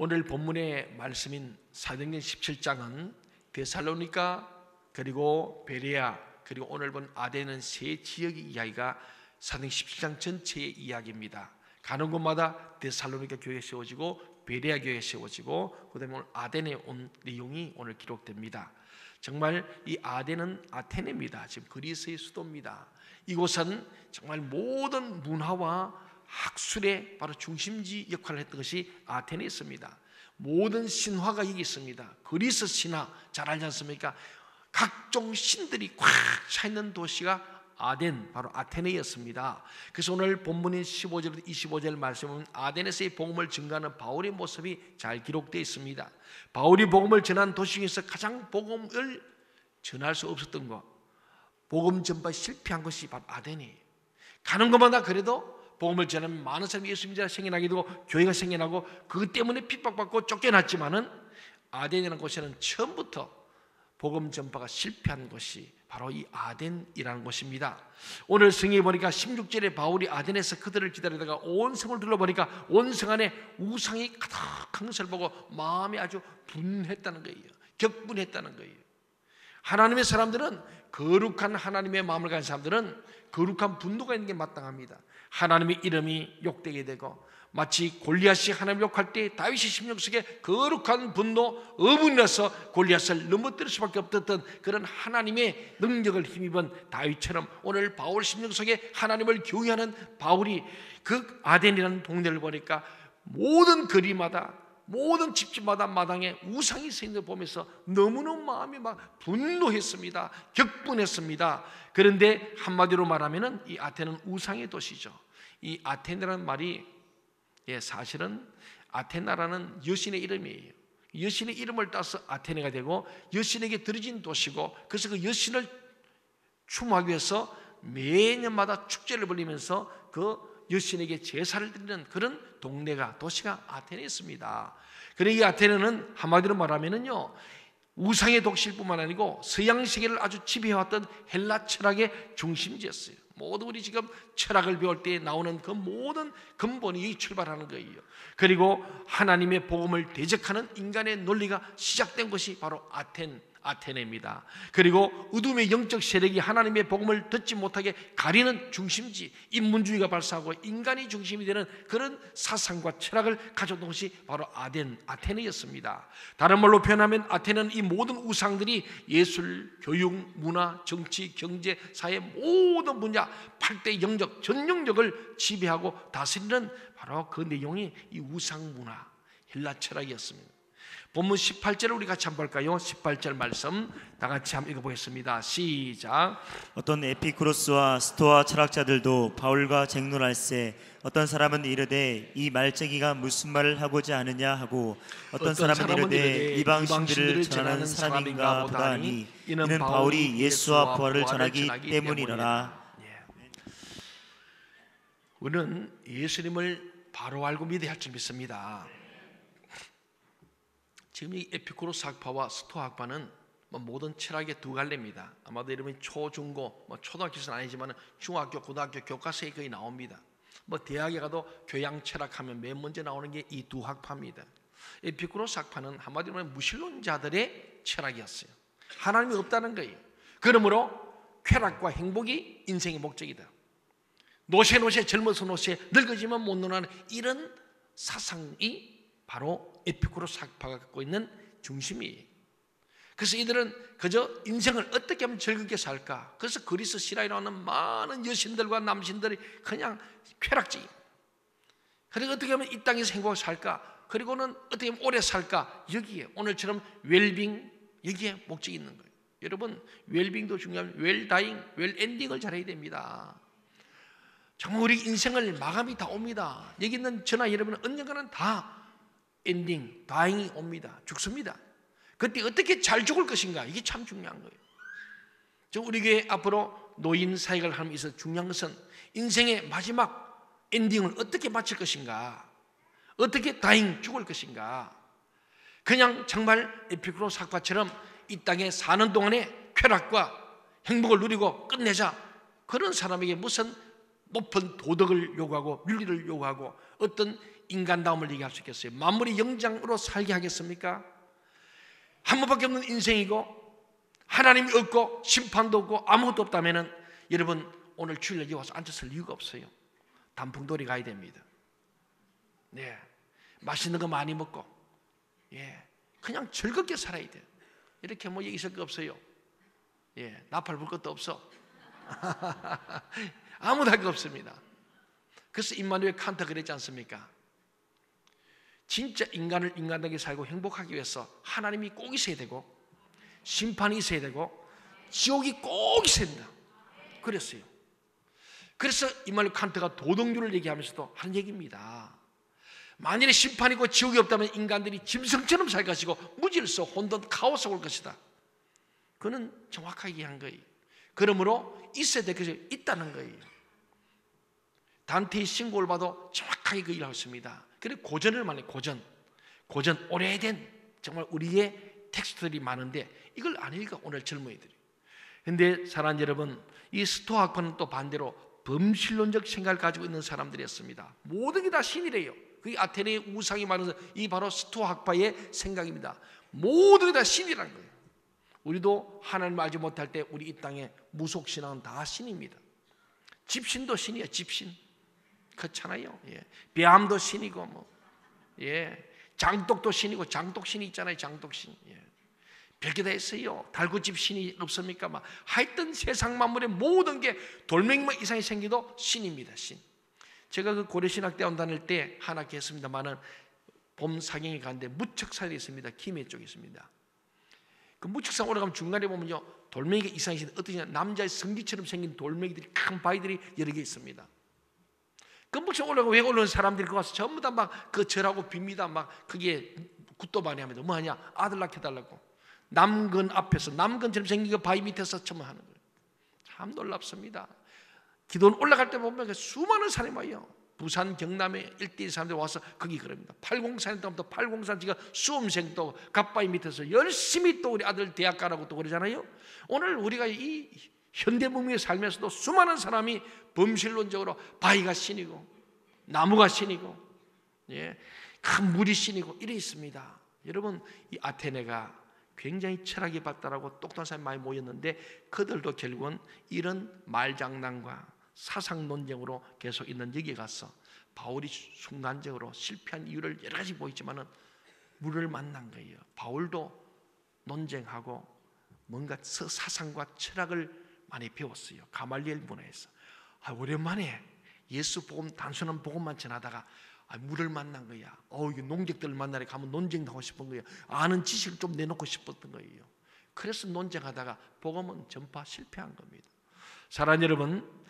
오늘 본문의 말씀인 사도행전 17장은 데살로니가 그리고 베레아 그리고 오늘 본 아덴은 세 지역의 이야기가 사도행전 17장 전체의 이야기입니다. 가는 곳마다 데살로니가 교회가 세워지고 베레아 교회가 세워지고 그 다음에 오늘 아덴에 온 내용이 오늘 기록됩니다. 정말 이 아덴은 아테네입니다. 지금 그리스의 수도입니다. 이곳은 정말 모든 문화와 학술의 바로 중심지 역할을 했던 것이 아테네에 있습니다. 모든 신화가 여기 있습니다. 그리스 신화 잘 알지 않습니까? 각종 신들이 꽉 차 있는 도시가 아덴, 바로 아테네였습니다. 그래서 오늘 본문인 15절부터 25절 말씀은 아덴에서의 복음을 증거하는 바울의 모습이 잘 기록되어 있습니다. 바울이 복음을 전한 도시 중에서 가장 복음을 전할 수 없었던 것, 복음 전파에 실패한 것이 바로 아덴이에요. 가는 것마다 그래도 복음을 전하면 많은 사람이 예수 믿는 자가 생겨나게 되고 교회가 생겨나고 그것 때문에 핍박받고 쫓겨났지만은 아덴이라는 곳에는 처음부터 복음 전파가 실패한 것이 바로 이 아덴이라는 곳입니다. 오늘 성경에 보니까 16절에 바울이 아덴에서 그들을 기다리다가 온 성을 둘러보니까 온 성 안에 우상이 가득한 것을 보고 마음이 아주 분했다는 거예요. 격분했다는 거예요. 하나님의 사람들은, 거룩한 하나님의 마음을 가진 사람들은 거룩한 분노가 있는 게 마땅합니다. 하나님의 이름이 욕되게 되고 마치 골리앗이 하나님을 욕할 때 다윗이 심령 속에 거룩한 분노, 어분이 나서 골리앗을 넘어뜨릴 수밖에 없었던 그런 하나님의 능력을 힘입은 다윗처럼 오늘 바울 심령 속에 하나님을 경외하는 바울이 그 아덴이라는 동네를 보니까 모든 거리마다 모든 집집마다 마당에 우상이 서 있는 걸 보면서 너무너무 마음이 막 분노했습니다. 격분했습니다. 그런데 한마디로 말하면 이 아테네는 우상의 도시죠. 이 아테네라는 말이 사실은 아테나라는 여신의 이름이에요. 여신의 이름을 따서 아테네가 되고 여신에게 드려진 도시고, 그래서 그 여신을 추모하기 위해서 매년마다 축제를 벌이면서 그 여신에게 제사를 드리는 그런 동네가, 도시가 아테네였습니다. 그래서 이 아테네는 한마디로 말하면은요, 우상의 독실뿐만 아니고 서양 세계를 아주 지배해왔던 헬라 철학의 중심지였어요. 모두 우리 지금 철학을 배울 때 나오는 그 모든 근본이 출발하는 거예요. 그리고 하나님의 복음을 대적하는 인간의 논리가 시작된 것이 바로 아테네입니다. 그리고 어둠의 영적 세력이 하나님의 복음을 듣지 못하게 가리는 중심지, 인문주의가 발사하고 인간이 중심이 되는 그런 사상과 철학을 가져온 것이 바로 아테네였습니다. 다른 말로 표현하면 아테네는 이 모든 우상들이 예술, 교육, 문화, 정치, 경제, 사회 모든 분야 8대 영역, 전 영역을 지배하고 다스리는 바로 그 내용이 이 우상 문화, 헬라 철학이었습니다. 본문 18절을 우리 같이 한번 볼까요? 18절 말씀 다 같이 한번 읽어보겠습니다. 시작. 어떤 에피쿠로스와 스토아 철학자들도 바울과 쟁론할세 어떤 사람은 이르되 이 말쟁이가 무슨 말을 하고자 하느냐 하고 어떤 사람은 이르되 이방신들을 전하는 사람인가 보다 하니 이는 바울이 예수와 부활을 전하기 때문이라라. 우리는 예수님을 바로 알고 믿어야 할 줄 믿습니다. 지금 이 에피쿠로스 학파와 스토아 학파는 모든 철학의 두 갈래입니다. 아마도 여러분이 초중고, 초등학교는 아니지만 중학교, 고등학교 교과서에 거의 나옵니다. 대학에 가도 교양 철학하면 맨 먼저 나오는 게 이 두 학파입니다. 에피쿠로스 학파는 한마디로 말하면 무신론자들의 철학이었어요. 하나님이 없다는 거예요. 그러므로 쾌락과 행복이 인생의 목적이다. 노세 젊어서 노세, 늙어지면 못 노는 이런 사상이 바로 에피쿠로스 학파가 갖고 있는 중심이에요. 그래서 이들은 그저 인생을 어떻게 하면 즐겁게 살까? 그래서 그리스 신화에 나오는 많은 여신들과 남신들이 그냥 쾌락지. 그리고 어떻게 하면 이 땅에서 행복하게 살까? 그리고는 어떻게 하면 오래 살까? 여기에 오늘처럼 웰빙, 여기에 목적이 있는 거예요. 여러분, 웰빙도 중요하면 웰다잉, 웰엔딩을 잘해야 됩니다. 정말 우리 인생을 마감이 다 옵니다. 여기 있는 저나 여러분은 언젠가는 다 엔딩, 다행이 옵니다. 죽습니다. 그때 어떻게 잘 죽을 것인가, 이게 참 중요한 거예요. 우리 교회 앞으로 노인 사역을 하면서 있어서 중요한 것은 인생의 마지막 엔딩을 어떻게 마칠 것인가, 어떻게 다행 죽을 것인가. 그냥 정말 에피쿠로스 학파처럼 이 땅에 사는 동안에 쾌락과 행복을 누리고 끝내자, 그런 사람에게 무슨 높은 도덕을 요구하고 윤리를 요구하고 어떤 인간다움을 얘기할 수 있겠어요? 만물이 영장으로 살게 하겠습니까? 한 번밖에 없는 인생이고 하나님이 없고 심판도 없고 아무것도 없다면 여러분 오늘 주일 여기 와서 앉았을 이유가 없어요. 단풍돌이 가야 됩니다. 네, 맛있는 거 많이 먹고 그냥 즐겁게 살아야 돼요. 이렇게 뭐 얘기 있을 거 없어요. 나팔 불 것도 없어. 아무도 할 거 없습니다. 그래서 임마누엘 칸트 그랬지 않습니까? 진짜 인간을 인간답게 살고 행복하기 위해서 하나님이 꼭 있어야 되고 심판이 있어야 되고 지옥이 꼭 있어야 된다 그랬어요. 그래서 임마누엘 칸트가 도덕률을 얘기하면서도 하는 얘기입니다. 만일에 심판이 있고 지옥이 없다면 인간들이 짐승처럼 살 것이고 무질서, 혼돈, 카오스가 올 것이다. 그는 정확하게 얘기한 거예요. 그러므로 있어야 될 것이 있다는 거예요. 단테의 신곡을 봐도 정확하게 그 일을 하고 있습니다. 그리고 고전을 말해요. 고전 오래된 정말 우리의 텍스트들이 많은데 이걸 안 읽어 오늘 젊은이들이. 그런데 사랑하는 여러분, 이 스토아학파는 또 반대로 범신론적 생각을 가지고 있는 사람들이었습니다. 모든 게 다 신이래요. 그게 아테네의 우상이 많아서 이 바로 스토아학파의 생각입니다. 모든 게 다 신이라는 거예요. 우리도 하나님을 알지 못할 때 우리 이 땅의 무속신앙은 다 신입니다. 집신도 신이에요. 집신 그렇잖아요. 뱀도 신이고 장독도 신이고 장독신이 있잖아요. 장독신. 별게 다 있어요. 달구집 신이 없습니까? 하여튼 세상 만물의 모든 게 돌멩이만 이상이 생기도 신입니다. 신. 제가 그 고려신학대원 다닐 때 한 학기 했습니다만은 봄 사경에 가는데 무척산이 있습니다. 김해 쪽에 있습니다. 그 무척산 올라가면 중간에 보면요 돌멩이가 이상이 어떠냐 남자의 성기처럼 생긴 돌멩이들이 큰 바위들이 여러 개 있습니다. 그 무척 올라가고 왜 올라오는 사람들이 그 와서 전부 다 막 그 절하고 빕니다. 막 그게 굿도바니 합니다. 뭐하냐 아들 낳게 달라고 남근 앞에서 남근처럼 생긴 그 바위 밑에서 첨언하는 거예요. 참 놀랍습니다. 기도는 올라갈 때 보면 수많은 사람이 와요. 부산 경남의 일대의 사람들이 와서 거기 그럽니다. 803부터 803 지금 수험생도 갓바위 밑에서 열심히 또 우리 아들 대학 가라고 또 그러잖아요. 오늘 우리가 이 현대문명에 살면서도 수많은 사람이 범실론적으로 바위가 신이고 나무가 신이고 큰 물이 신이고 이래 있습니다. 여러분 이 아테네가 굉장히 철학이 발달하고 똑똑한 사람이 많이 모였는데 그들도 결국은 이런 말장난과 사상 논쟁으로 계속 있는 여기에 가서 바울이 순간적으로 실패한 이유를 여러 가지 보이지만은 물을 만난 거예요. 바울도 논쟁하고 뭔가 사상과 철학을 많이 배웠어요. 가말리엘 문화에서. 오랜만에 예수 복음 단순한 복음만 전하다가 물을 만난 거야. 이게 농객들을 만나러 가면 논쟁도 하고 싶은 거예요. 아는 지식을 좀 내놓고 싶었던 거예요. 그래서 논쟁하다가 복음은 전파 실패한 겁니다. 사랑하는 여러분,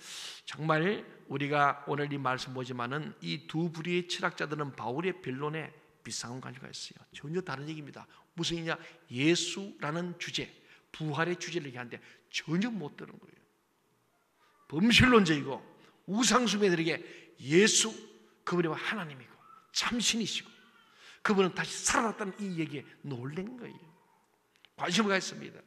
정말 우리가 오늘 이 말씀 보지만은 이 두 부류의 철학자들은 바울의 변론에 비슷한 관계가 있어요. 전혀 다른 얘기입니다. 무슨 얘기냐? 예수라는 주제, 부활의 주제를 얘기하는데 전혀 못 들은 거예요. 범실론적이고 우상숭배들에게 예수 그분이 하나님이고 참신이시고 그분은 다시 살아났다는 이 얘기에 놀란 거예요. 관심을 가졌습니다.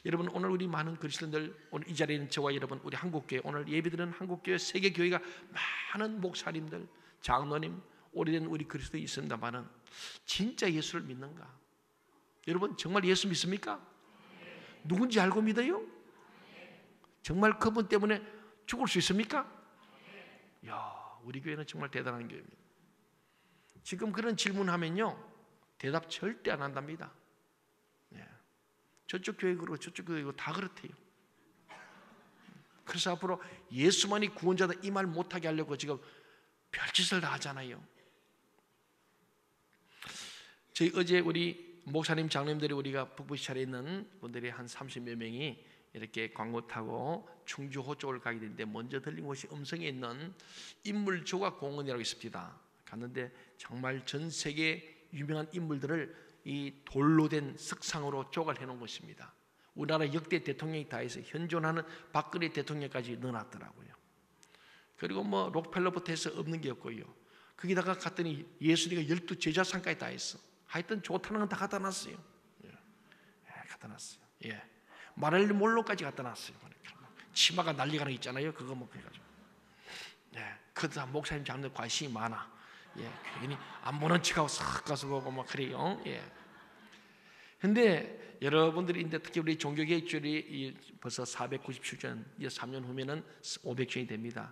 여러분 오늘 우리 많은 그리스도인들 오늘 이 자리에 있는 저와 여러분 우리 한국교회 오늘 예배드리는 한국교회 세계교회가 많은 목사님들 장로님 오래된 우리 그리스도인이 있습니다마는 진짜 예수를 믿는가? 여러분 정말 예수 믿습니까? 누군지 알고 믿어요? 정말 그분 때문에 죽을 수 있습니까? 이야, 우리 교회는 정말 대단한 교회입니다. 지금 그런 질문하면요 대답 절대 안 한답니다. 저쪽 교회 그러고 저쪽 교회 그러고 다 그렇대요. 그래서 앞으로 예수만이 구원자다 이 말 못하게 하려고 지금 별짓을 다 하잖아요. 저희 어제 우리 목사님 장로님들이 우리가 북부시찰에 있는 분들이 한 30여 명이 이렇게 광고 타고 충주호 쪽을 가게 되는데 먼저 들린 곳이 음성에 있는 인물조각 공원이라고 있습니다. 갔는데 정말 전 세계 유명한 인물들을 이 돌로 된 석상으로 조각을 해놓은 것입니다. 우리나라 역대 대통령이 다 해서 현존하는 박근혜 대통령까지 넣어놨더라고요. 그리고 뭐 록펠러부터 해서 없는 게 없고요. 거기다가 갔더니 예수님이 12제자상까지 다 했어. 하여튼 좋다는 건 다 갖다 놨어요. 갖다 놨어요. 마를리 몰로까지 갖다 놨어요. 치마가 난리가 나 있잖아요. 그거 뭐 해가지고 그다 목사님 장로님 관심이 많아. 괜히 안 보는 척하고 싹 가서 보고 막 그래요. 근데 여러분들이 특히 우리 종교개혁주일이 벌써 497년, 이제 3년 후면은 500주년이 됩니다.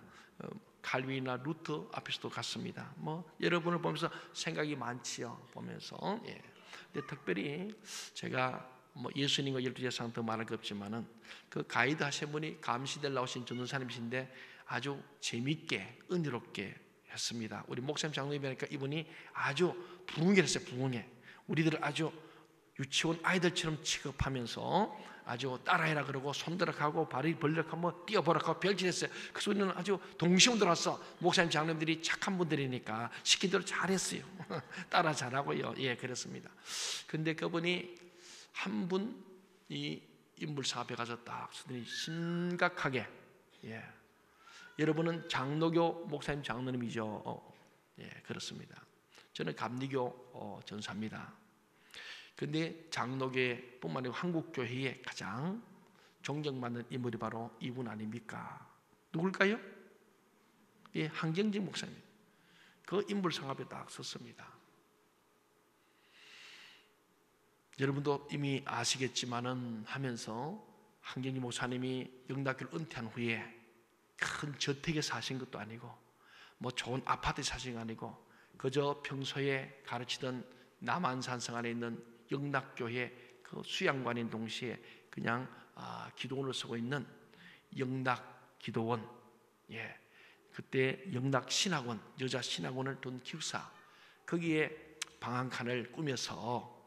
칼빈이나 루터 앞에서도 갔습니다. 여러분을 보면서 생각이 많지요. 보면서. 근데 특별히 제가 예수님과 12제사장 더 말할 것 없지만은 그 가이드 하신 분이 감시될 나오신 전도사님이신데 아주 재밌게 은혜롭게 했습니다. 우리 목사님 장로님이니까 이분이 아주 부흥회 했어요. 부흥회. 우리들을 아주 유치원 아이들처럼 취급하면서 아주 따라해라 그러고 손들어 가고 발이 벌럭하고 뛰어보라 하고 별짓했어요. 그래서 우리는 아주 동심으로 들어왔어. 목사님 장로님들이 착한 분들이니까 시킨 대로 잘했어요. 따라 잘하고요. 그렇습니다. 근데 그분이 한 분이 인물상 앞에 가서 딱 서더니 심각하게 여러분은 장로교 목사님 장로님이죠. 그렇습니다. 저는 감리교 전사입니다. 근데 장로교뿐만 아니고 한국교회의 가장 존경받는 인물이 바로 이분 아닙니까? 누굴까요? 한경직 목사님. 그 인물상 앞에 딱 섰습니다. 여러분도 이미 아시겠지만은 하면서 한경직 목사님이 영락교를 은퇴한 후에 큰 저택에 사신 것도 아니고 좋은 아파트에 사신 거 아니고 그저 평소에 가르치던 남한산성 안에 있는 영락교회 그 수양관인 동시에 그냥 기도원을 쓰고 있는 영락기도원, 그때 영락신학원, 여자 신학원을 둔 기숙사, 거기에 방 한 칸을 꾸며서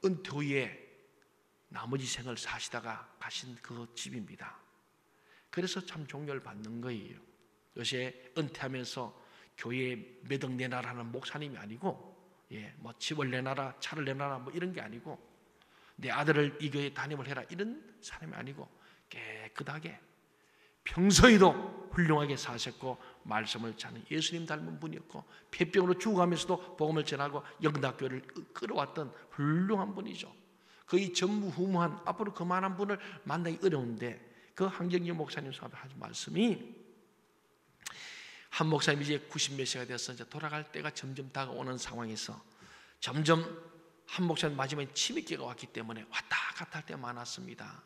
은퇴 후에 나머지 생을 사시다가 가신 그 집입니다. 그래서 참 존경을 받는 거예요. 요새 은퇴하면서 교회에 몇 억 내놔라는 목사님이 아니고 집을 내놔라 차를 내놔라 이런 게 아니고 내 아들을 이 교회에 담임을 해라 이런 사람이 아니고 깨끗하게 평소에도 훌륭하게 사셨고 말씀을 자는 예수님 닮은 분이었고 폐병으로 죽어가면서도 복음을 전하고 영락교회를 끌어왔던 훌륭한 분이죠. 거의 전무후무한 앞으로 그만한 분을 만나기 어려운데 그 한경직 목사님 앞에 하신 말씀이 한 목사님이 이제 90몇 세가 되어서 이제 돌아갈 때가 점점 다가오는 상황에서 점점 한 목사님 마지막에 치매기가 왔기 때문에 왔다 갔다 할 때 많았습니다.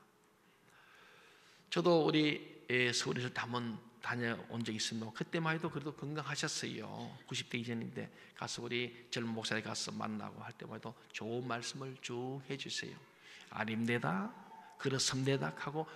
저도 우리 서울에서 한번 다녀온 적이 있습니다. 그때만 해도 그래도 건강하셨어요. 90대 이전인데 가서 우리 젊은 목사님 가서 만나고 할 때만 해도 좋은 말씀을 쭉 해주세요. 아닙니다, 그렇습니다 하고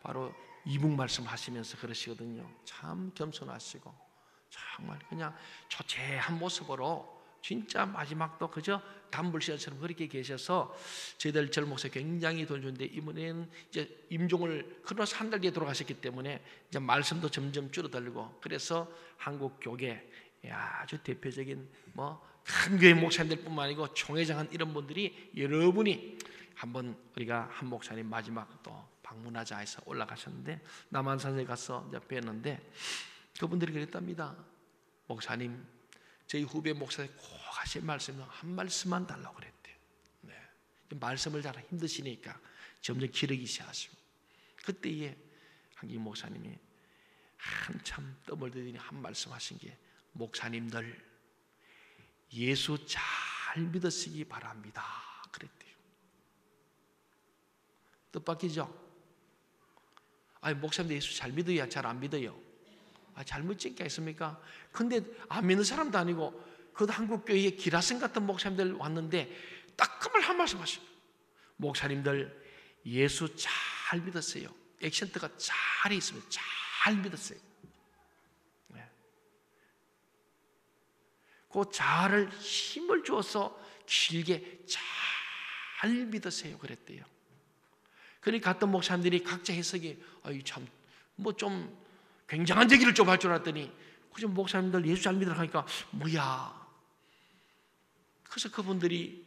바로 이북 말씀하시면서 그러시거든요. 참 겸손하시고 정말 그냥 초췌한 모습으로 진짜 마지막도 그저 단불시처럼 그렇게 계셔서 저희들 젊은 목사 굉장히 돈 주는데 이번에는 이제 임종을 그러나서 한 달 뒤에 돌아가셨기 때문에 이제 말씀도 점점 줄어들고 그래서 한국 교계 아주 대표적인 큰 교회 목사님들뿐만 아니고 총회장한 이런 분들이 여러분이 한번 우리가 한 목사님 마지막 또 방문하자 해서 올라가셨는데 남한산에 가서 이제 뵀는데 그분들이 그랬답니다. 목사님, 저희 후배 목사님 꼭 하실 말씀 한 말씀만 달라고 그랬대요. 말씀을 잘 힘드시니까 점점 기르기 시작하시고 그때에 한경 목사님이 한참 뜸을 들이니 한 말씀 하신 게 목사님들 예수 잘 믿으시기 바랍니다 그랬대요. 뜻밖이죠? 아니 목사님들 예수 잘 믿어야 잘 안 믿어요? 잘 믿지 않겠습니까? 근데 안 믿는 사람도 아니고 그 한국교회에 기라성 같은 목사님들 왔는데 따끔을 한 말씀 하십니다. 목사님들 예수 잘 믿었어요. 액센트가 잘 있습니다. 잘 믿었어요. 그 잘을 힘을 주어서 길게 잘 믿으세요 그랬대요. 그러니까 갔던 목사님들이 각자 해석이 참 좀 굉장한 얘기를 좀 할 줄 알았더니 그저 목사님들 예수 잘 믿으라 하니까 뭐야. 그래서 그분들이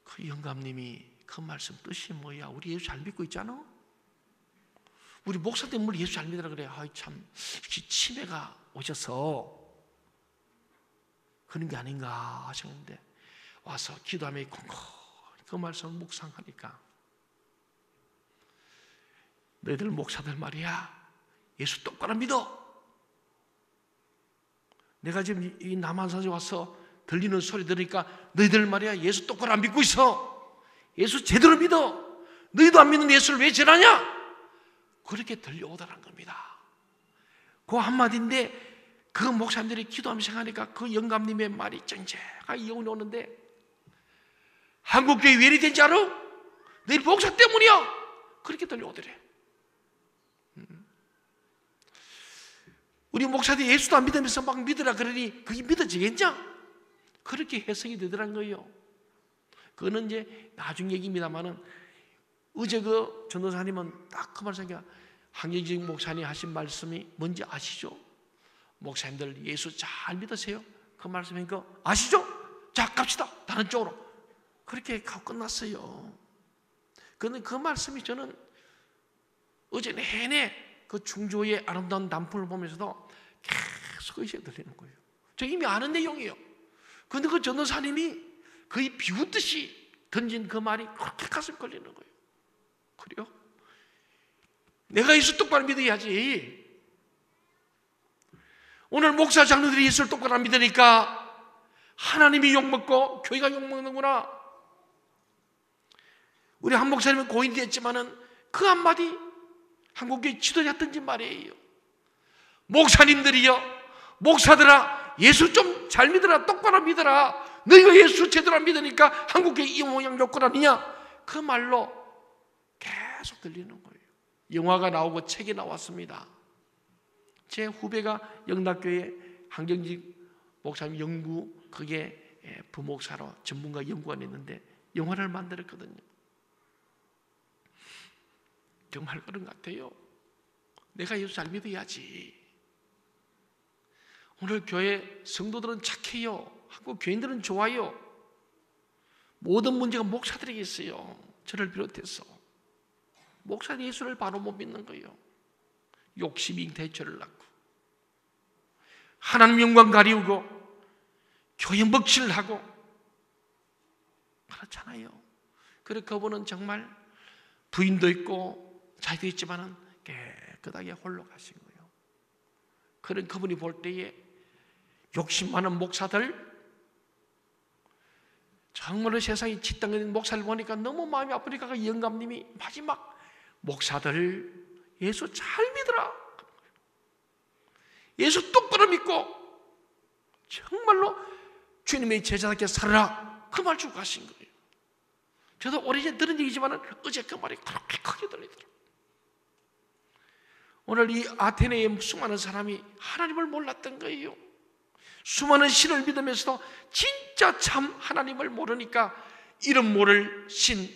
그 영감님이 그 말씀 뜻이 뭐야. 우리 예수 잘 믿고 있잖아. 우리 목사 때문에 예수 잘 믿으라 그래. 참 치매가 오셔서 그런 게 아닌가 하셨는데 와서 기도하며 그 말씀을 묵상하니까 너희들 목사들 말이야 예수 똑바로 믿어. 내가 지금 이 남한산에 와서 들리는 소리 들으니까 너희들 말이야 예수 똑바로 안 믿고 있어. 예수 제대로 믿어. 너희도 안 믿는 예수를 왜 전하냐? 그렇게 들려오더란 겁니다. 그 한마디인데 그 목사님들이 기도하면서 생각하니까 그 영감님의 말이 쨍쨍하게 이어오니 오는데, 한국교회 왜 이리 된지 알아? 너희 목사 때문이야. 그렇게 들려오더래. 우리 목사들이 예수도 안 믿으면서 막 믿으라 그러니 그게 믿어지겠냐? 그렇게 해석이 되더란 거예요. 그거는 이제 나중 얘기입니다만은, 어제 그 전도사님은 딱 그 말씀이야. 한경직 목사님 하신 말씀이 뭔지 아시죠? 목사님들 예수 잘 믿으세요. 그 말씀이니까 아시죠? 자, 갑시다. 다른 쪽으로. 그렇게 가고 끝났어요. 그런데 그 말씀이 저는 어제 내내 그 중조의 아름다운 단풍을 보면서도 계속 의식이 들리는 거예요. 저 이미 아는 내용이에요. 그런데 그 전도사님이 거의 비웃듯이 던진 그 말이 그렇게 가슴에 걸리는 거예요. 그래요? 내가 예수 똑바로 믿어야지. 오늘 목사 장로들이 예수를 똑바로 안 믿으니까 하나님이 욕먹고 교회가 욕먹는구나. 우리 한 목사님은 고인이 됐지만은 그 한마디 한국교회 지도자 던진 말이에요. 목사님들이여, 목사들아, 예수 좀 잘 믿어라. 똑바로 믿어라. 너희가 예수 제대로 안 믿으니까 한국교회 이 모양 욕구 아니냐? 그 말로 계속 들리는 거예요. 영화가 나오고 책이 나왔습니다. 제 후배가 영락교회 한경직 목사님 연구, 그게 부목사로 전문가 연구원이 있는데 영화를 만들었거든요. 정말 그런 것 같아요. 내가 예수 잘 믿어야지. 오늘 교회 성도들은 착해요. 한국 교인들은 좋아요. 모든 문제가 목사들에게 있어요. 저를 비롯해서. 목사는 예수를 바로 못 믿는 거예요. 욕심이 대처를 낳고 하나님 영광 가리우고 교회 먹칠을 하고 그렇잖아요. 그래 그분은 정말 부인도 있고 자녀도 있지만은 깨끗하게 홀로 가신 거예요. 그런 그분이 볼 때에 욕심 많은 목사들, 정말로 세상에 짓땅거리는 목사를 보니까 너무 마음이 아프니까 그 영감님이 마지막 목사들 예수 잘 믿어라. 예수 똑바로 믿고 정말로 주님의 제자답게 살아라. 그 말 주고 가신 거예요. 저도 오래전에 들은 얘기지만 어제 그 말이 그렇게 크게 들리더라고요. 오늘 이 아테네의 수많은 사람이 하나님을 몰랐던 거예요. 수많은 신을 믿으면서도 진짜 참 하나님을 모르니까 이름 모를 신,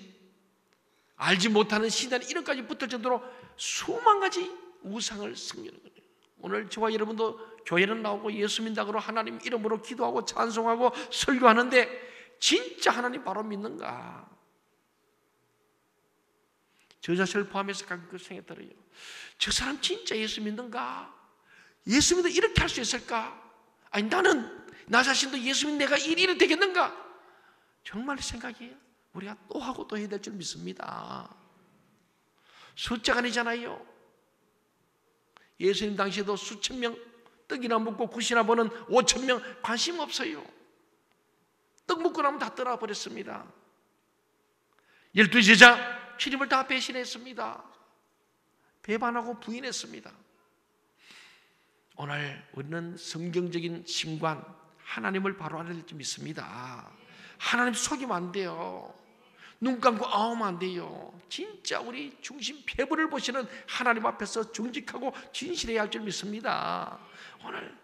알지 못하는 신단 이름까지 붙을 정도로 수만 가지 우상을 섬기는 거예요. 오늘 저와 여러분도 교회는 나오고 예수 믿는다고 하나님 이름으로 기도하고 찬송하고 설교하는데 진짜 하나님 바로 믿는가? 저 자신을 포함해서 가끔 그 생각이 들어요. 저 사람 진짜 예수 믿는가? 예수 믿어 이렇게 할 수 있을까? 아니 나는 나 자신도 예수 믿는 내가 이리 되겠는가? 정말 생각이에요. 우리가 또 하고 또 해야 될 줄 믿습니다. 숫자가 아니잖아요. 예수님 당시에도 수천 명 떡이나 먹고 굿이나 보는 5천 명 관심 없어요. 떡 먹고 나면 다 떠나버렸습니다. 12 제자 주님을 다 배신했습니다. 배반하고 부인했습니다. 오늘 우리는 성경적인 신관 하나님을 바로 알아야 될 줄 믿습니다. 하나님 속이면 안 돼요. 눈 감고 아우면 안 돼요. 진짜 우리 중심 폐부를 보시는 하나님 앞에서 정직하고 진실해야 할 줄 믿습니다. 오늘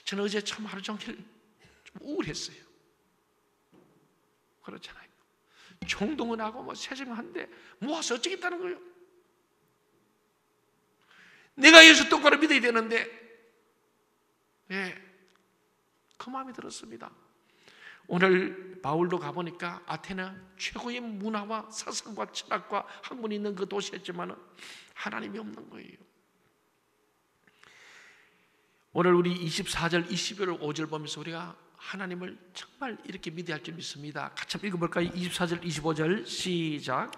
저는 어제 참 하루 종일 좀 우울했어요. 그렇잖아요. 총동은 하고 뭐 세정한데 모아서 어쩌겠다는 거예요. 내가 예수 똑바로 믿어야 되는데 그 마음이 들었습니다. 오늘 바울도 가보니까 아테네 최고의 문화와 사상과 철학과 학문이 있는 그 도시였지만 하나님이 없는 거예요. 오늘 우리 24절, 25절, 5절 보면서 우리가 하나님을 정말 이렇게 믿어야 할 줄 믿습니다. 같이 한번 읽어볼까요? 24절 25절 시작.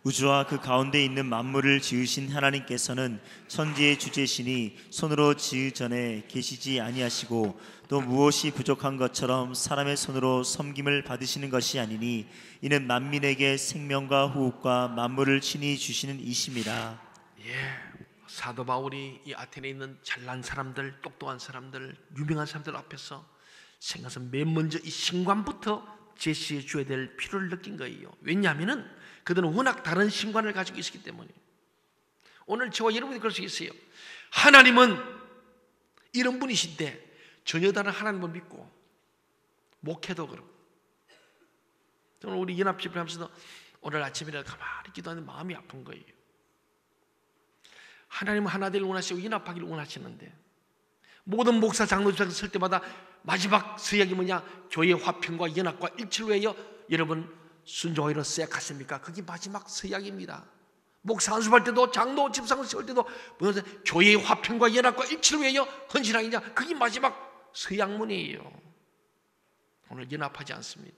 우주와 그 가운데 있는 만물을 지으신 하나님께서는 천지의 주제시니 손으로 지으전에 계시지 아니하시고 또 무엇이 부족한 것처럼 사람의 손으로 섬김을 받으시는 것이 아니니 이는 만민에게 생명과 호흡과 만물을 친히 주시는 이심이라. 예, 사도 바울이 이 아테네에 있는 잘난 사람들, 똑똑한 사람들, 유명한 사람들 앞에서 생각해서 맨 먼저 이 신관부터 제시해 줘야 될 필요를 느낀 거예요. 왜냐하면은 그들은 워낙 다른 신관을 가지고 있었기 때문에. 오늘 저와 여러분이 그럴 수 있어요. 하나님은 이런 분이신데 전혀 다른 하나님을 믿고 목회도 그렇고. 저는 우리 연합집회 하면서도 오늘 아침이라 가만히 기도하는데 마음이 아픈 거예요. 하나님은 하나 되기를 원하시고 연합하기를 원하시는데 모든 목사 장로집회에 설 때마다 마지막 서약이 뭐냐? 교회 화평과 연합과 일치를 위하여 여러분 순종하기로 서약하십니까? 그게 마지막 서약입니다. 목사 안수할 때도 장로 집사를 세울 때도 교회의 화평과 연합과 일치를 위하여 헌신하기냐? 그게 마지막 서약문이에요. 오늘 연합하지 않습니다.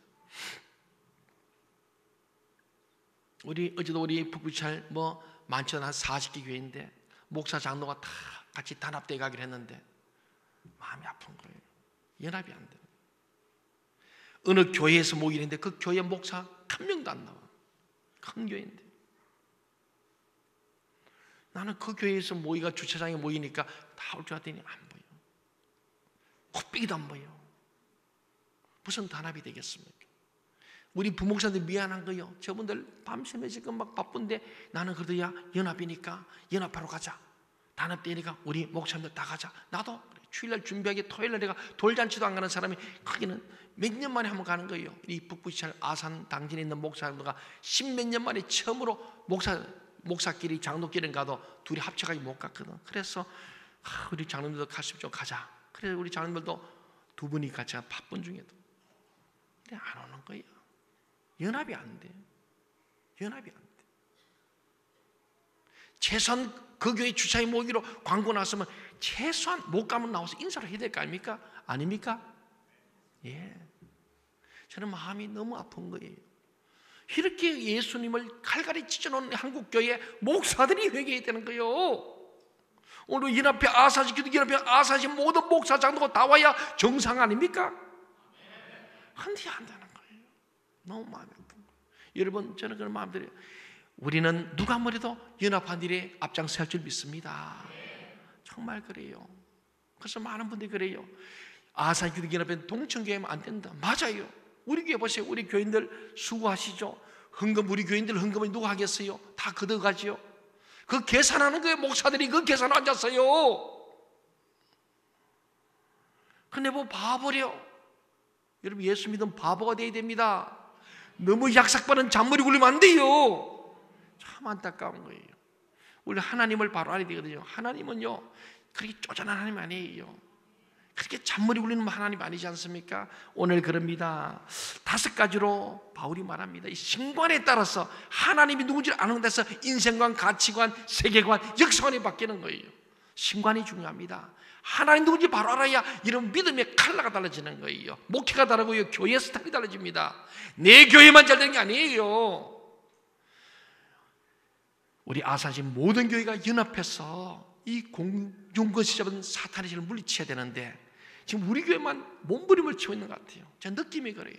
어제도 우리 북부찰 많지 않은 한 40개 교회인데 목사 장로가 다 같이 단합대회 가기로 했는데 마음이 아픈 거예요. 연합이 안 돼요. 어느 교회에서 모이려 했는데 그 교회 목사 한 명도 안 나와. 큰 교회인데 나는 그 교회에서 모이가 주차장에 모이니까 다 올 줄 알았더니 안 보여. 코빼기도 안 보여. 무슨 단합이 되겠습니까? 우리 부목사들 미안한 거요. 저분들 밤새며 지금 막 바쁜데 나는 그래도 야 연합이니까 연합하러 가자. 단합되니까 우리 목사님들 다 가자. 나도 주일날 준비하기 토요일날 내가 돌잔치도 안 가는 사람이 거기는 몇 년 만에 한번 가는 거예요. 이 북부시찰 아산 당진에 있는 목사님들과 10몇 년 만에 처음으로 목사끼리 장로끼리는 가도 둘이 합쳐가지고 못 갔거든. 그래서 우리 장로님들도 가시면 좀 가자. 그래서 우리 장로님들도 두 분이 같이 바쁜 중에도 근데 안 오는 거예요. 연합이 안 돼. 연합이 안 돼. 최소한 그 교회 주차에 모이기로 광고 나왔으면 최소한 못 가면 나와서 인사를 해야 될 거 아닙니까? 아닙니까? 예. 저는 마음이 너무 아픈 거예요. 이렇게 예수님을 칼갈이 찢어놓은 한국교회 목사들이 회개해야 되는 거예요. 오늘 연합회 아사시 기도 연합회 아사시 모든 목사 장로가 다 와야 정상 아닙니까? 근데 안 되는 거예요. 너무 마음이 아픈 거예요. 여러분 저는 그런 마음 들어요. 우리는 누가 뭐래도 연합한 일에 앞장서야 할 줄 믿습니다. 정말 그래요. 그래서 많은 분들이 그래요. 아산 기도 연합회는 동천교회면 안 된다. 맞아요. 우리 교회 보세요. 우리 교인들 수고하시죠. 헌금 우리 교인들 헌금을 누가 하겠어요? 다 걷어가지요. 그 계산하는 거예요. 목사들이 그 계산 앉았어요. 근데 뭐 바보래요. 여러분 예수 믿으면 바보가 돼야 됩니다. 너무 약삭빠른 잔머리 굴리면 안 돼요. 참 안타까운 거예요. 우리 하나님을 바로 알아야 되거든요. 하나님은요 그렇게 쪼잔한 하나님 아니에요. 그렇게 잔머리 굴리는 하나님 아니지 않습니까? 오늘 그럽니다. 5가지로 바울이 말합니다. 이 신관에 따라서 하나님이 누군지를 아는 데서 인생관, 가치관, 세계관, 역사관이 바뀌는 거예요. 신관이 중요합니다. 하나님 누군지 바로 알아야 이런 믿음의 컬러가 달라지는 거예요. 목회가 다르고요, 교회 스타일이 달라집니다. 내 교회만 잘 되는 게 아니에요. 우리 아산신 모든 교회가 연합해서 이 공중거시 잡은 사탄의 죄를 물리쳐야 되는데 지금 우리 교회만 몸부림을 치고 있는 것 같아요. 제 느낌이 그래요.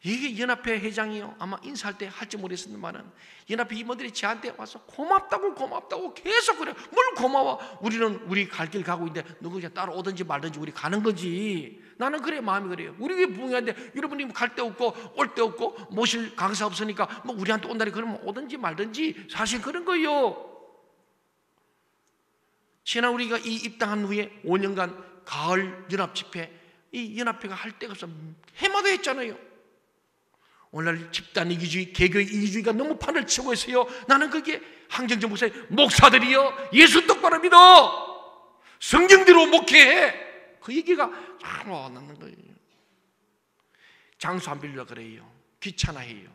이게 연합회 회장이요 아마 인사할 때 할지 모르겠습니다만 연합회 임원들이 저한테 와서 고맙다고 계속 그래요. 뭘 고마워. 우리는 우리 갈 길 가고 있는데 누구 그냥 따라오든지 말든지 우리 가는 거지. 나는 그래 마음이 그래요. 우리 교회 부흥하는데 여러분이 갈 데 없고 올 데 없고 모실 강사 없으니까 뭐 우리한테 온다니 그러면 오든지 말든지 사실 그런 거예요. 지난 우리가 이 입당한 후에 5년간 가을 연합집회 이 연합회가 할 데가 없어 해마다 했잖아요. 오늘날 집단 이기주의, 개교 이기주의가 너무 판을 치고 있어요. 나는 그게 항정정 목사들이요 예수 똑바로 믿어 성경대로 목회해 그 얘기가 잘 와닿는 거예요. 장소 안 빌려 그래요. 귀찮아해요.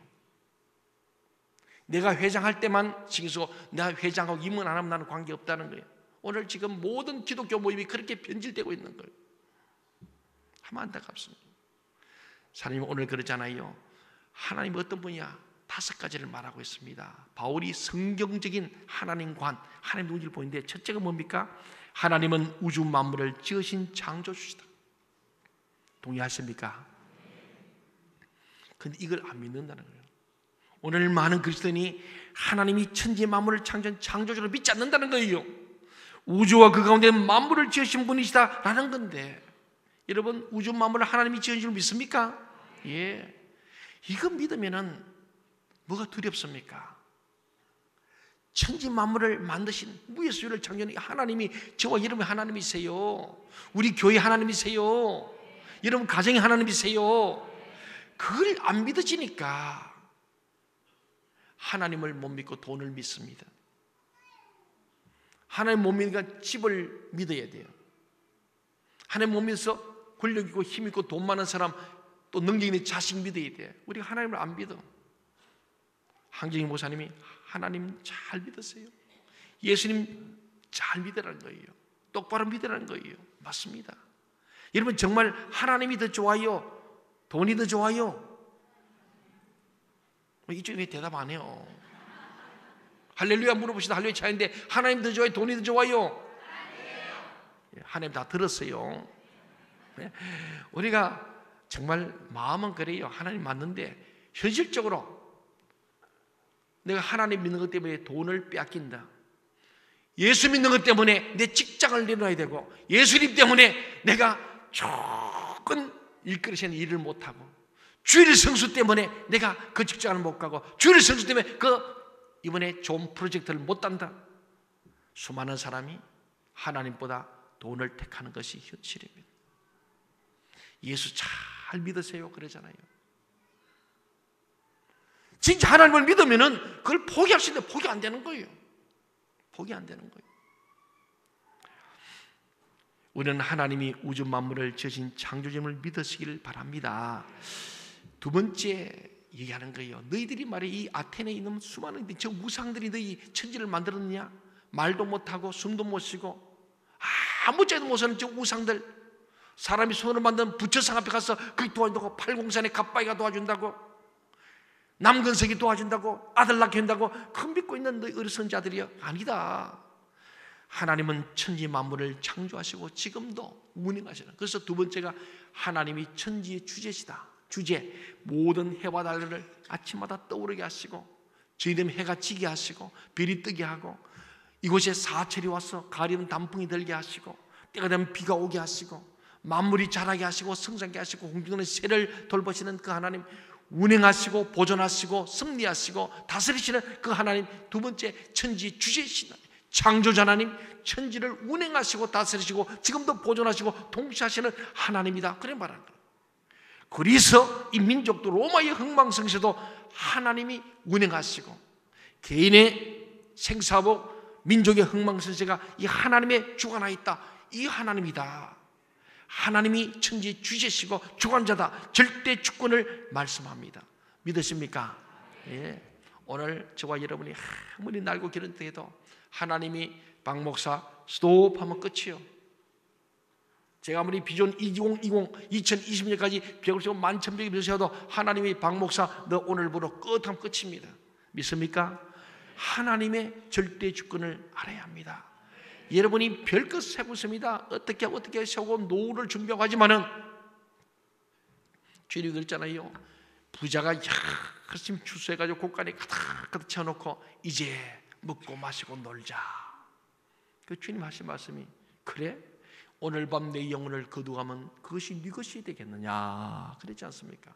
내가 회장할 때만 신경 쓰고 내가 회장하고 임원 안 하면 나는 관계없다는 거예요. 오늘 지금 모든 기독교 모임이 그렇게 변질되고 있는 거예요. 참 안타깝습니다. 하나님 오늘 그러잖아요. 하나님 어떤 분이야? 5가지를 말하고 있습니다. 바울이 성경적인 하나님관, 하나님 누군지를 보이는데 첫째가 뭡니까? 하나님은 우주 만물을 지으신 창조주시다. 동의하십니까? 근데 이걸 안 믿는다는 거예요. 오늘 많은 그리스도인이 하나님이 천지 만물을 창조한 창조주를 믿지 않는다는 거예요. 우주와 그 가운데 만물을 지으신 분이시다라는 건데, 여러분 우주 만물을 하나님이 지은 줄 믿습니까? 예. 이거 믿으면은 뭐가 두렵습니까? 천지 만물을 만드신 무예수를 창조한 하나님이, 저와 여러분 하나님이세요. 우리 교회 하나님이세요. 여러분 가정의 하나님이세요. 그걸 안 믿어지니까 하나님을 못 믿고 돈을 믿습니다. 하나님 못 믿으니까 집을 믿어야 돼요. 하나님 못 믿어서 권력 있고 힘 있고 돈 많은 사람, 또 능력 있는 자식 믿어야 돼. 우리가 하나님을 안 믿어. 한경희 목사님이 하나님 잘 믿으세요. 예수님 잘 믿으라는 거예요. 똑바로 믿으라는 거예요. 맞습니다. 여러분 정말 하나님이 더 좋아요? 돈이 더 좋아요? 이쪽에 왜 대답 안 해요? 할렐루야 물어보시다. 할렐루야 차인데 하나님 더 좋아요? 돈이 더 좋아요? 하나님 다 들었어요. 우리가 정말 마음은 그래요. 하나님 맞는데 현실적으로 내가 하나님 믿는 것 때문에 돈을 빼앗긴다. 예수 믿는 것 때문에 내 직장을 내놔야 되고, 예수님 때문에 내가 조금 일그릇에 일을 못하고, 주일 성수 때문에 내가 그 직장을 못 가고, 주일 성수 때문에 이번에 좋은 프로젝트를 못 단다. 수많은 사람이 하나님보다 돈을 택하는 것이 현실입니다. 예수 잘 믿으세요 그러잖아요. 진짜 하나님을 믿으면은 그걸 포기할 수 있는데 포기 안 되는 거예요. 포기 안 되는 거예요. 우리는 하나님이 우주 만물을 지으신 창조주님을 믿으시기를 바랍니다. 두 번째 얘기하는 거예요. 너희들이 말해 이 아테네에 있는 수많은 저 우상들이 너희 천지를 만들었느냐? 말도 못하고 숨도 못 쉬고 아무 죄도 못 사는 저 우상들, 사람이 손으로 만든 부처상 앞에 가서 그게 도와준다고, 팔공산의 갓바위가 도와준다고, 남근석이 도와준다고, 아들 낳게 한다고 그 믿고 있는 너희 어리석은 자들이야. 아니다. 하나님은 천지 만물을 창조하시고 지금도 운행하시는. 그래서 두 번째가 하나님이 천지의 주제시다. 주제, 모든 해와 달을 아침마다 떠오르게 하시고, 저희들 해가 지게 하시고, 별이 뜨게 하고, 이곳에 사철이 와서 가리는 단풍이 들게 하시고, 때가 되면 비가 오게 하시고, 만물이 자라게 하시고 성장게 하시고 공중의 새를 돌보시는 그 하나님, 운행하시고 보존하시고 승리하시고 다스리시는 그 하나님, 두 번째 천지 주제이신 창조자 하나님, 천지를 운행하시고 다스리시고 지금도 보존하시고 통치하시는 하나님이다. 그래 말하는 거예요. 그래서 이 민족도 로마의 흥망성쇠도 하나님이 운행하시고, 개인의 생사복, 민족의 흥망성쇠가 이 하나님의 주관하에 있다. 이 하나님이다. 하나님이 천지의 주제시고 주관자다. 절대 주권을 말씀합니다. 믿으십니까? 예. 오늘 저와 여러분이 아무리 날고 기른다 해도 하나님이 박 목사 스톱하면 끝이요. 제가 아무리 비전 2020년까지 벽을 세우고 만천벽이 벼세워도 하나님이 박 목사 너 오늘부로 끝하면 끝입니다. 믿습니까? 하나님의 절대 주권을 알아야 합니다. 여러분이 별것 세우십니다. 어떻게 세우고 노후를 준비하고 하지만은 주님이 그랬잖아요. 부자가 열심히 추수해가지고 곳간에 가득 채워놓고 이제 먹고 마시고 놀자. 그 주님 하신 말씀이, 그래? 오늘 밤 내 영혼을 거두가면 그것이 네 것이 되겠느냐, 그랬지 않습니까?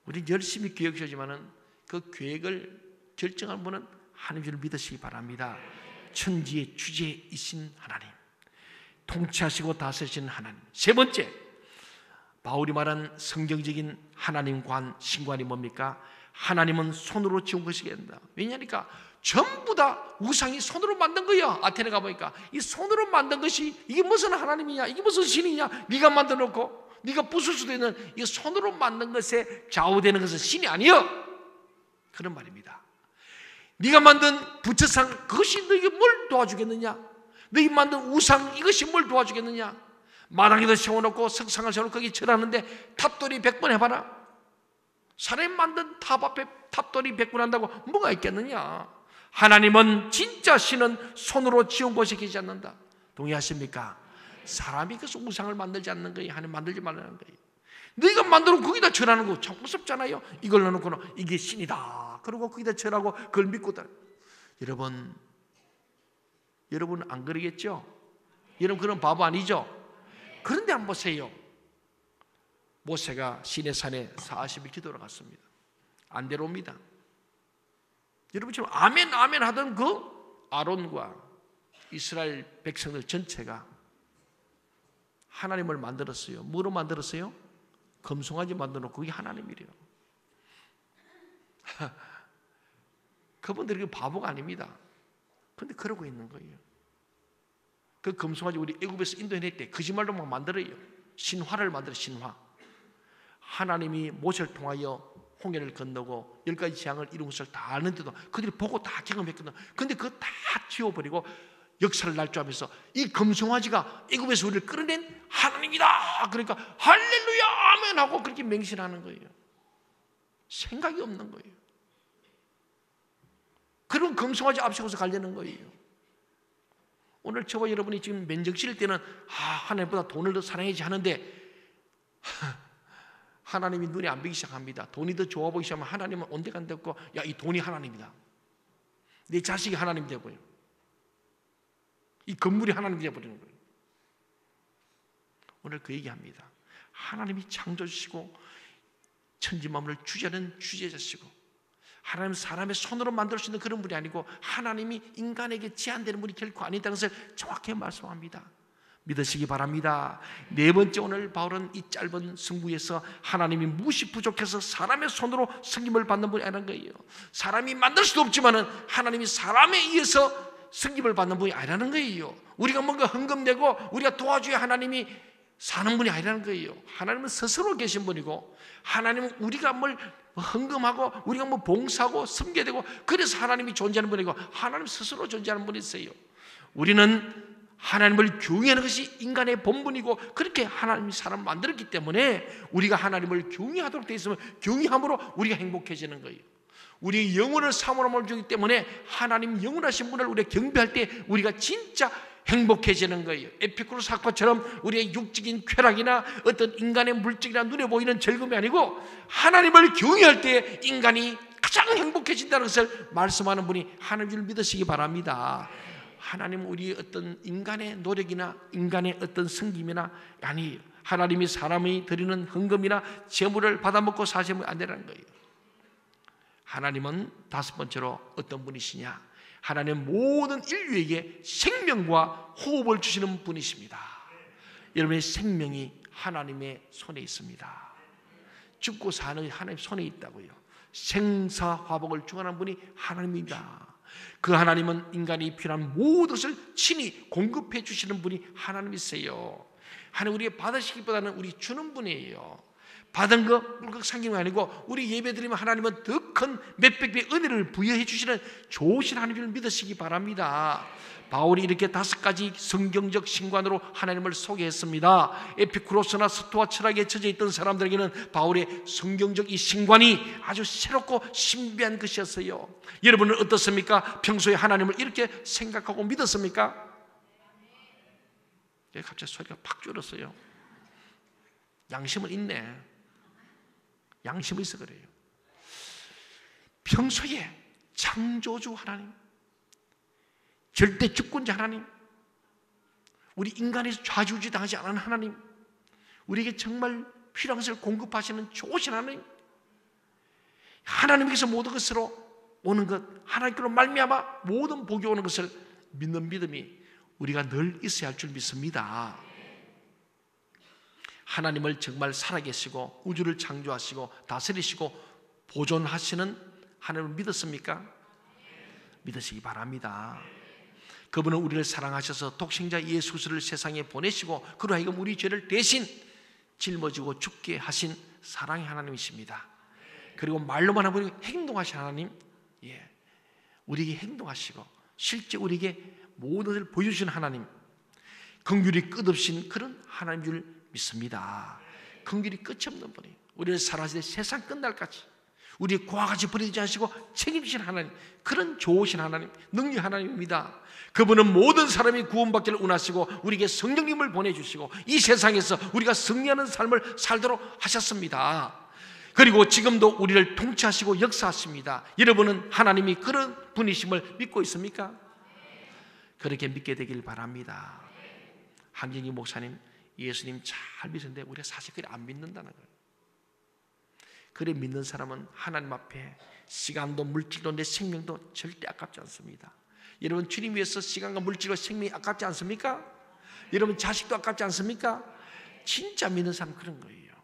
우리 열심히 계획 세우지만은 그 계획을 결정한 분은 하나님을 믿으시기 바랍니다. 천지의 주제이신 하나님, 통치하시고 다스리시는 하나님. 세 번째, 바울이 말한 성경적인 하나님관, 신관이 뭡니까? 하나님은 손으로 지은 것이겠다. 왜냐니까 전부 다 우상이 손으로 만든 거야. 아테네 가보니까 이 손으로 만든 것이 이게 무슨 하나님이냐, 이게 무슨 신이냐, 네가 만들어놓고 네가 부술 수도 있는 이 손으로 만든 것에 좌우되는 것은 신이 아니여. 그런 말입니다. 네가 만든 부처상 그것이 너에게 뭘 도와주겠느냐? 너희 만든 우상 이것이 뭘 도와주겠느냐? 마당에도 세워놓고 석상을 세워놓고 거기 절하는데 탑돌이 100번 해봐라. 사람이 만든 탑 앞에 탑돌이 100번 한다고 뭐가 있겠느냐. 하나님은 진짜 신은 손으로 지은 곳에 계시지 않는다. 동의하십니까? 사람이 그래서 우상을 만들지 않는 거예요. 하나님 만들지 말라는 거예요. 너희가 만들어 거기다 절하는 거 참 무섭잖아요. 이걸 넣어놓고는 이게 신이다 그러고 거기다 절하고 그걸 믿고 다. 여러분 안 그러겠죠? 여러분 그런 바보 아니죠? 그런데 한번 보세요. 모세가 시내산에 40일 기도를 갔습니다. 안 데려옵니다. 여러분처럼 아멘 아멘 하던 그 아론과 이스라엘 백성들 전체가 하나님을 만들었어요. 뭐로 만들었어요? 금송아지 만들어놓고 그게 하나님이래요. 그분들이 바보가 아닙니다. 그런데 그러고 있는 거예요. 그 금송아지 우리 애굽에서 인도해낼 때 거짓말로 막 만들어요. 신화를 만들어 신화. 하나님이 모세를 통하여 홍해를 건너고 10가지 재앙을 이룬 것을 다 아는데도 그들이 보고 다 경험했거든. 그런데 그거 다 지워버리고 역사를 날조하면서 이 금송아지가 애굽에서 우리를 끌어낸 하나님이다. 그러니까 할렐루야 아멘 하고 그렇게 맹신하는 거예요. 생각이 없는 거예요. 그런 금송아지 앞세워서 가려는 거예요. 오늘 저와 여러분이 지금 맨정신일 때는 하나님보다 돈을 더 사랑해야지 하는데 하나님이 눈에 안 보이기 시작합니다. 돈이 더 좋아 보이기 시작하면 하나님은 온데간데 없고 야, 이 돈이 하나님이다. 내 자식이 하나님 되고요. 이 건물이 하나님 되어버리는 거예요. 오늘 그 얘기합니다. 하나님이 창조주시고 천지만물을 주재하는 주재자시고 하나님 사람의 손으로 만들 수 있는 그런 분이 아니고 하나님이 인간에게 제한되는 분이 결코 아니다는 것을 정확히 말씀합니다. 믿으시기 바랍니다. 네 번째, 오늘 바울은 이 짧은 승부에서 하나님이 무엇이 부족해서 사람의 손으로 섬김을 받는 분이 아니라는 거예요. 사람이 만들 수도 없지만은 하나님이 사람에 의해서 섬김을 받는 분이 아니라는 거예요. 우리가 뭔가 헌금 내고 우리가 도와줘야 하나님이 사는 분이 아니라는 거예요. 하나님은 스스로 계신 분이고 하나님은 우리가 뭘 헌금하고 우리가 뭐 봉사하고 섬겨야 되고 그래서 하나님이 존재하는 분이고 하나님 스스로 존재하는 분이세요. 우리는 하나님을 경외하는 것이 인간의 본분이고 그렇게 하나님이 사람을 만들었기 때문에 우리가 하나님을 경외하도록 되어 있으면 경외함으로 우리가 행복해지는 거예요. 우리의 영혼을 사모함을 주기 때문에 하나님 영원하신 분을 우리가 경배할 때 우리가 진짜 행복해지는 거예요. 에피쿠로 사과처럼 우리의 육적인 쾌락이나 어떤 인간의 물질이나 눈에 보이는 즐거움이 아니고 하나님을 경외할 때 인간이 가장 행복해진다는 것을 말씀하는 분이 하나님을 믿으시기 바랍니다. 하나님은 우리의 어떤 인간의 노력이나 인간의 어떤 섬김이나 아니 하나님이 사람이 드리는 헌금이나 재물을 받아먹고 사시면 안 되는 거예요. 하나님은 다섯 번째로 어떤 분이시냐? 하나님 모든 인류에게 생명과 호흡을 주시는 분이십니다. 여러분의 생명이 하나님의 손에 있습니다. 죽고 사는 하나님 손에 있다고요. 생사화복을 주관하는 분이 하나님입니다. 그 하나님은 인간이 필요한 모든 것을 친히 공급해 주시는 분이 하나님이세요. 하나님 우리가 받으시기보다는 우리 주는 분이에요. 받은 거 물극 상기가 아니고 우리 예배드리면 하나님은 더 큰 몇백 배의 은혜를 부여해 주시는 좋으신 하나님을 믿으시기 바랍니다. 바울이 이렇게 5가지 성경적 신관으로 하나님을 소개했습니다. 에피쿠로스나 스토아 철학에 처져 있던 사람들에게는 바울의 성경적 이 신관이 아주 새롭고 신비한 것이었어요. 여러분은 어떻습니까? 평소에 하나님을 이렇게 생각하고 믿었습니까? 갑자기 소리가 팍 줄었어요. 양심은 있네. 양심이 있어 그래요. 평소에 창조주 하나님, 절대 주권자 하나님, 우리 인간에서 좌지우지 당하지 않은 하나님, 우리에게 정말 필요한 것을 공급하시는 좋으신 하나님, 하나님께서 모든 것으로 오는 것, 하나님께로 말미암아 모든 복이 오는 것을 믿는 믿음이 우리가 늘 있어야 할 줄 믿습니다. 하나님을 정말 살아계시고 우주를 창조하시고 다스리시고 보존하시는 하나님을 믿었습니까? 믿으시기 바랍니다. 그분은 우리를 사랑하셔서 독생자 예수 그리스도를 세상에 보내시고 그로 하여금 우리 죄를 대신 짊어지고 죽게 하신 사랑의 하나님이십니다. 그리고 말로만 하면 행동하신 하나님, 우리에게 행동하시고 실제 우리에게 모든 것을 보여주신 하나님, 긍휼이 끝없인 그런 하나님인 줄 믿습니다. 긍휼이 끝이 없는 분이에요. 우리를 살아가실 때 세상 끝날까지 우리의 고와 같이 버리지 않으시고 책임지신 하나님, 그런 좋으신 하나님, 능력 하나님입니다. 그분은 모든 사람이 구원받기를 원하시고 우리에게 성령님을 보내주시고 이 세상에서 우리가 승리하는 삶을 살도록 하셨습니다. 그리고 지금도 우리를 통치하시고 역사하십니다. 여러분은 하나님이 그런 분이심을 믿고 있습니까? 그렇게 믿게 되길 바랍니다. 한경희 목사님, 예수님 잘 믿었는데 우리가 사실 그래 안 믿는다는 거예요. 그래 믿는 사람은 하나님 앞에 시간도 물질도 내 생명도 절대 아깝지 않습니다. 여러분 주님 위해서 시간과 물질과 생명이 아깝지 않습니까? 여러분 자식도 아깝지 않습니까? 진짜 믿는 사람 그런 거예요.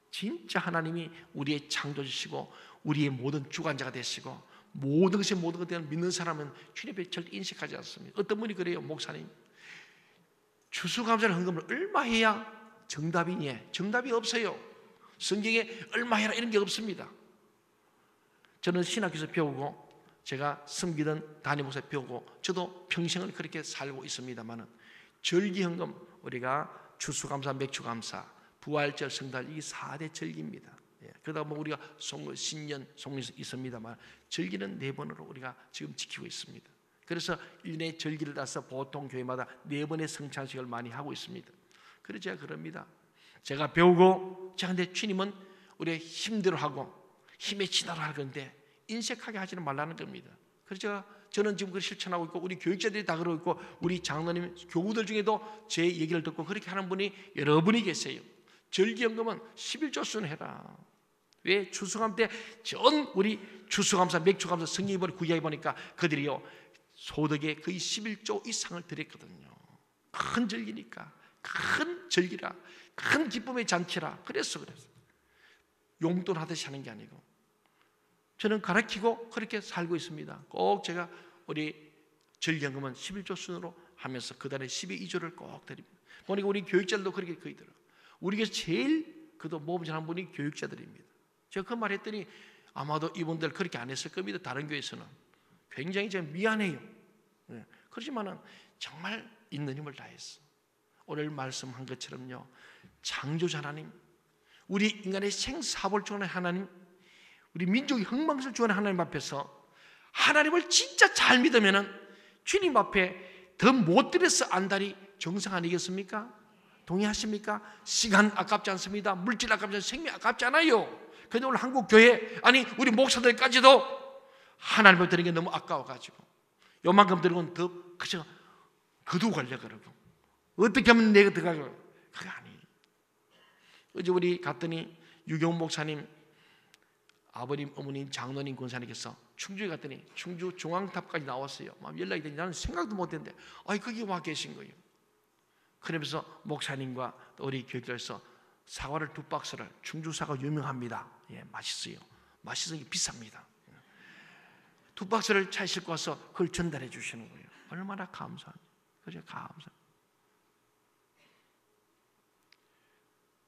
진짜 하나님이 우리의 창조주시고 우리의 모든 주관자가 되시고 모든 것이 모든 것에 대한 믿는 사람은 주님 앞에 절대 인식하지 않습니다. 어떤 분이 그래요. 목사님, 추수감사를 헌금을 얼마 해야 정답이냐? 정답이 없어요. 성경에 얼마 해라 이런 게 없습니다. 저는 신학교에서 배우고 제가 섬기던 담임 목사 배우고 저도 평생을 그렇게 살고 있습니다만은 절기헌금, 우리가 추수감사, 맥주감사, 부활절, 성달, 이 4대 절기입니다. 그러다 보면 우리가 신년, 송년 있습니다만 절기는 4번으로 우리가 지금 지키고 있습니다. 그래서 1년에 절기를 따서 보통 교회마다 4번의 성찬식을 많이 하고 있습니다. 그래서 제가 그럽니다. 제가 배우고 자 근데 주님은 우리의 힘대로 하고 힘에 지나로 할 건데 인색하게 하지는 말라는 겁니다. 그래서 저는 지금 그걸 실천하고 있고 우리 교육자들이 다 그러고 있고 우리 장로님, 교우들 중에도 제 얘기를 듣고 그렇게 하는 분이 여러 분이 계세요. 절기연금은 11조 순해라. 왜? 추수감 때 전 우리 추수감사, 맥주감사 성경을 구약해 보니까 그들이요 소득의 거의 11조 이상을 드렸거든요. 큰 절기니까, 큰 절기라, 큰 기쁨의 잔치라. 그래서 용돈 하듯이 하는 게 아니고 저는 가르치고 그렇게 살고 있습니다. 꼭 제가 우리 절기연금은 11조 순으로 하면서 그 달에 12조를 꼭 드립니다. 보니까 우리 교육자들도 그렇게 거의 들어요. 우리에게 제일 그도 모범 잘한 분이 교육자들입니다. 제가 그 말 했더니 아마도 이분들 그렇게 안 했을 겁니다. 다른 교회에서는. 굉장히 제가 미안해요. 그렇지만은 정말 있는 힘을 다했어. 오늘 말씀한 것처럼요. 창조자 하나님, 우리 인간의 생사업을 주관하는 하나님, 우리 민족의 흥망을 주관하는 하나님 앞에서 하나님을 진짜 잘 믿으면은 주님 앞에 더 못 드려서 안달이 정상 아니겠습니까? 동의하십니까? 시간 아깝지 않습니다. 물질 아깝지 않습니다. 생명 아깝지 않아요. 그런데 오늘 한국 교회, 아니 우리 목사들까지도 하나님을 드리는 게 너무 아까워가지고 요만큼 드리고는 더 그저 거두고 가려고 그러고 어떻게 하면 내가 들어가고 그게 아니에요. 어제 우리 갔더니 유경 목사님 아버님, 어머님, 장로님, 권사님께서 충주에 갔더니 충주 중앙탑까지 나왔어요. 막 연락이 되니 나는 생각도 못했는데 거기 와 계신 거예요. 그러면서 목사님과 우리 교육자에서 사과를 2박스를, 충주 사과 유명합니다. 맛있어요. 맛있어요. 비쌉니다. 2박스를 차에 싣고 와서 그걸 전달해 주시는 거예요. 얼마나 감사합니다. 그죠? 감사.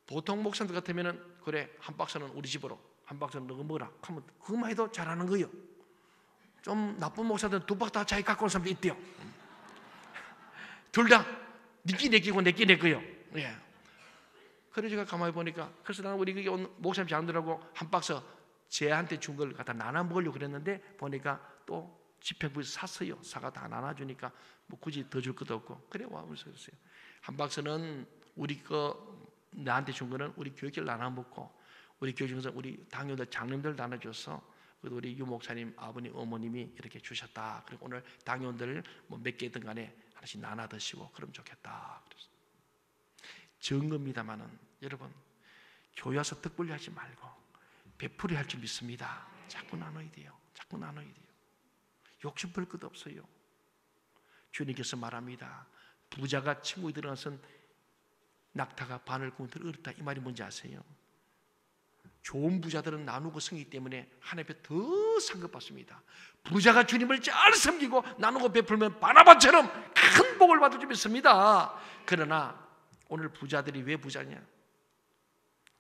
보통 목사들 같으면은 그래 한 박스는 우리 집으로, 한 박스는 너가 먹어라 하면 그것만 해도 잘하는 거예요. 좀 나쁜 목사들은 2박스 다 자기 갖고 온 사람도 있대요. 둘 다 니끼 내끼고 내끼 내거요. 그래서 제가 가만히 보니까 그래서 나는 우리 거기 온 목사님 장들하고 한 박스 쟤한테 준 걸 갖다 나눠 먹으려고 그랬는데 보니까 또 집행부에서 샀어요. 사과 다 나눠주니까 뭐 굳이 더 줄 것도 없고 그래 와 그랬어요. 한 박스는 우리 거 나한테 준 거는 우리 교육을 나눠 먹고 우리 교육 중에서 우리 당뇨들 장님들 나눠줘서 그래도 우리 유 목사님 아버님 어머님이 이렇게 주셨다. 그리고 오늘 당뇨들 뭐 몇 개든 간에 하나씩 나눠 드시고 그럼 좋겠다. 그래서 정겁니다만은 여러분 교회 와서 득불리 하지 말고 베풀이 할 줄 믿습니다. 자꾸 나눠야 돼요. 자꾸 나눠야 돼요. 욕심 볼 것 없어요. 주님께서 말합니다. 부자가 친구에 들어가선 낙타가 바늘 구멍을 얻었다. 이 말이 뭔지 아세요? 좋은 부자들은 나누고 섬기기 때문에 하나님 앞에 더 상급받습니다. 부자가 주님을 잘 섬기고 나누고 베풀면 바나바처럼 큰 복을 받을 줄 믿습니다. 그러나 오늘 부자들이 왜 부자냐?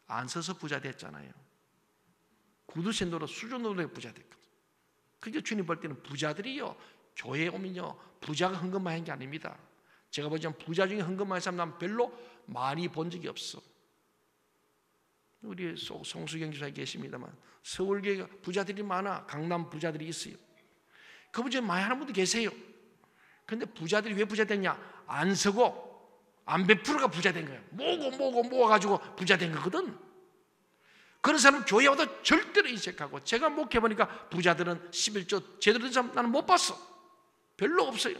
안 써서 부자 됐잖아요. 구두신도로 수준으로 부자 됐거든요. 그러니까 주님 볼 때는 부자들이요 교회에 오면요 부자가 헌금만 하는 게 아닙니다. 제가 보지만 부자 중에 헌금하는 사람 난 별로 많이 본 적이 없어. 우리 송수경 교사님 계십니다만 서울교회가 부자들이 많아. 강남 부자들이 있어요. 그분 중에 많이 하는 분도 계세요. 그런데 부자들이 왜 부자 됐냐? 안 쓰고 안 베풀어가 부자 된 거예요. 모아가지고 부자 된 거거든. 그런 사람 교회 와도 절대로 인색하고, 제가 목회해보니까 부자들은 11조 제대로 된 사람 나는 못 봤어. 별로 없어요.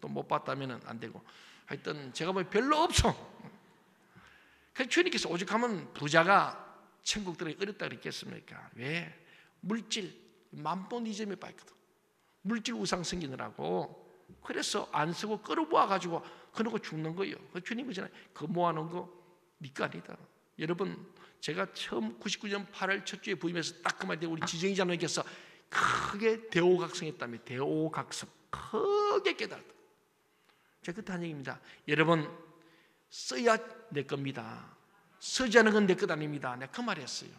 또 못 봤다면 안 되고, 하여튼 제가 보면 별로 없어. 그래서 주님께서 오죽하면 부자가 천국 들어가기 어렵다 그랬겠습니까? 왜? 물질, 만보니즘에 빠있거든. 물질 우상 생기느라고. 그래서 안 쓰고 끌어모아가지고 그러고 죽는 거예요. 주님 그러잖아요. 그 모아놓은 거 네 거 아니다. 여러분, 제가 처음 99년 8월 첫 주에 부임해서 딱 그 말 때 우리 지정이 자녀께서 크게 대오각성했다며. 대오각성 크게 깨달았다. 제가 그때 한 얘기입니다. 여러분, 써야 내 겁니다. 쓰지 않은 건 내 것 아닙니다. 내가 그 말했어요.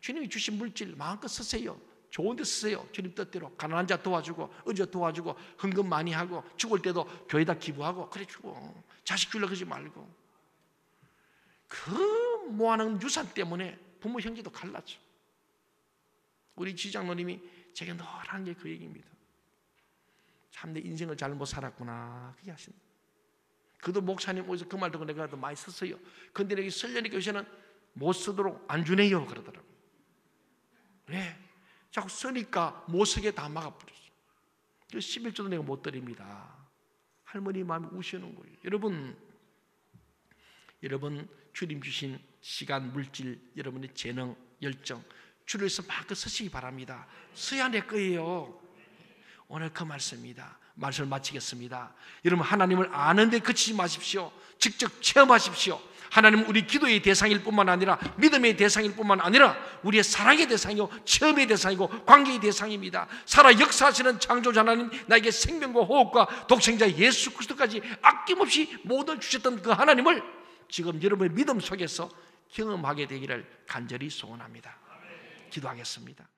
주님이 주신 물질 마음껏 쓰세요. 좋은 데 쓰세요. 주님 뜻대로. 가난한 자 도와주고, 의자 도와주고, 헌금 많이 하고, 죽을 때도 교회에다 기부하고 그래 주고, 자식 주려고 하지 말고. 그 모아놓은 유산 때문에 부모 형제도 갈라져. 우리 지장로님이 제게 늘 하는 게 그 얘기입니다. 참 내 인생을 잘못 살았구나, 그게 하신다. 그도 목사님 어디서 그 말 듣고 내가 더 많이 썼어요. 근데 내가 쓰려니까 요새는 못 쓰도록 안 주네요 그러더라고요. 왜? 자꾸 쓰니까 못 쓰게 다 막아버렸어. 11조도 내가 못 드립니다. 할머니 마음이 우시는 거예요. 여러분 주님 주신 시간, 물질, 여러분의 재능, 열정, 주를 위해서 마음껏 쓰시기 바랍니다. 써야 내 거예요. 오늘 그 말씀입니다. 말씀을 마치겠습니다. 여러분, 하나님을 아는 데 그치지 마십시오. 직접 체험하십시오. 하나님은 우리 기도의 대상일 뿐만 아니라 믿음의 대상일 뿐만 아니라 우리의 사랑의 대상이고 체험의 대상이고 관계의 대상입니다. 살아 역사하시는 창조자 하나님, 나에게 생명과 호흡과 독생자 예수 그리스도까지 아낌없이 모든 주셨던 그 하나님을 지금 여러분의 믿음 속에서 경험하게 되기를 간절히 소원합니다. 기도하겠습니다.